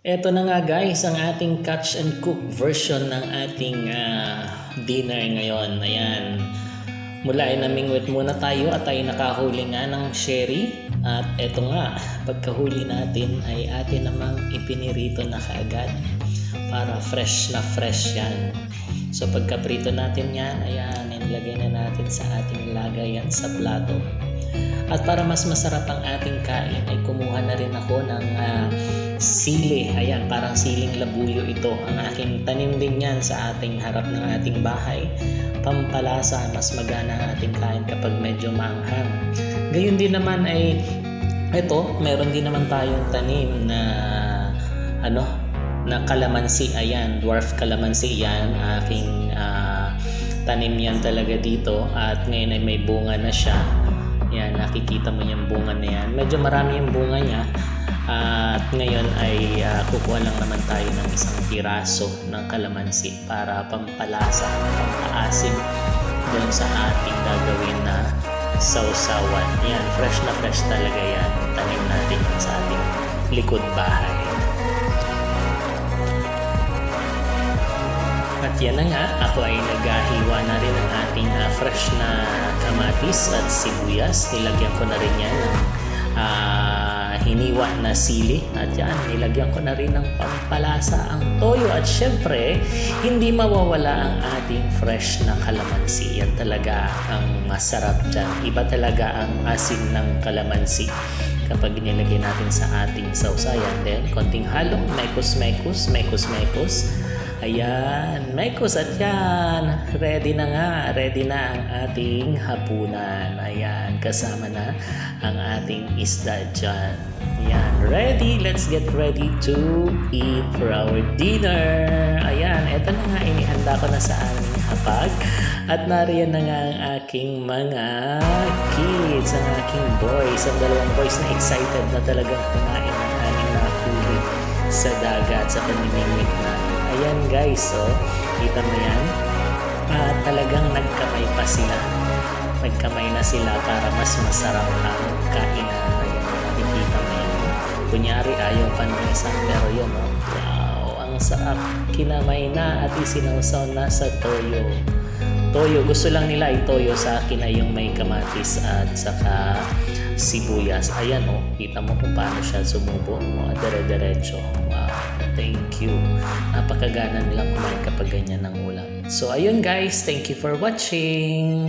Eto na nga guys, ang ating catch and cook version ng ating dinner ngayon. Ayan, mula ay namingwit muna tayo at tayo nakahuli nga ng sherry. At eto nga, pagkahuli natin ay atin namang ipinirito na kaagad para fresh na fresh yan. So pagkaprito natin yan, ayan, nilagay na natin sa ating lagayan sa plato. At para mas masarap ang ating kain ay kumuha na rin ako ng sili. Ayan, parang siling labuyo ito. Ang aking tanim din yan sa ating harap ng ating bahay. Pampalasa, mas magana ang ating kain kapag medyo maanghang. Gayun din naman ay ito, meron din naman tayong tanim na na kalamansi. Ayan, dwarf kalamansi yan. Aking tanim yan talaga dito at ngayon ay may bunga na siya. Yan, nakikita mo yung bunga na yan. Medyo marami yung bunga niya. At ngayon ay kukuha lang naman tayo ng isang piraso ng kalamansi para pampalasa, pampaasim doon sa ating gagawin na sausawan. Yan, fresh na fresh talaga yan. Tanim natin yan sa ating likod bahay. At yan na nga, ako ay naghahiwa na rin ng ating fresh na kamatis at sibuyas. Nilagyan ko na rin yan ng hiniwa na sili. At yan, nilagyan ko na rin ng pampalasa ang toyo. At syempre, hindi mawawala ang ating fresh na kalamansi. Yan talaga ang masarap dyan. Iba talaga ang asin ng kalamansi kapag nilagay natin sa ating sausayan. Then, konting halong, mekos. Ayan, mekos at yan. Ready na nga. Ready na ang ating hapunan. Ayan, kasama na ang ating isda dyan. Ayan, ready. Let's get ready to eat for our dinner. Ayan, eto na nga. Inihanda ko na sa aming hapag. At nariyan na nga ang aking mga kids, ang aking boys. Ang dalawang boys na excited na talagang kumain ng aming nahuli sa dagat, sa pamimingwit namin. Ayan guys, oh, kita mo yan? Talagang nagkamay pa sila. Nagkamay na sila para mas masarap ang kainan. Ayan, nakikita mo yan. Kunyari, ayaw pa ng isang, pero yun, oh, wow, ang sarap. Kinamay na at isinawsaw na sa toyo. Toyo, gusto lang nila itoyo. Sa akin ay yung may kamatis at saka sibuyas. Ayan, oh, kita mo kung paano siya sumubo. Dire-diretso. Wow, thank you. Napakagana nilang kumain kapag ganyan ng ulam. So, ayun guys, thank you for watching.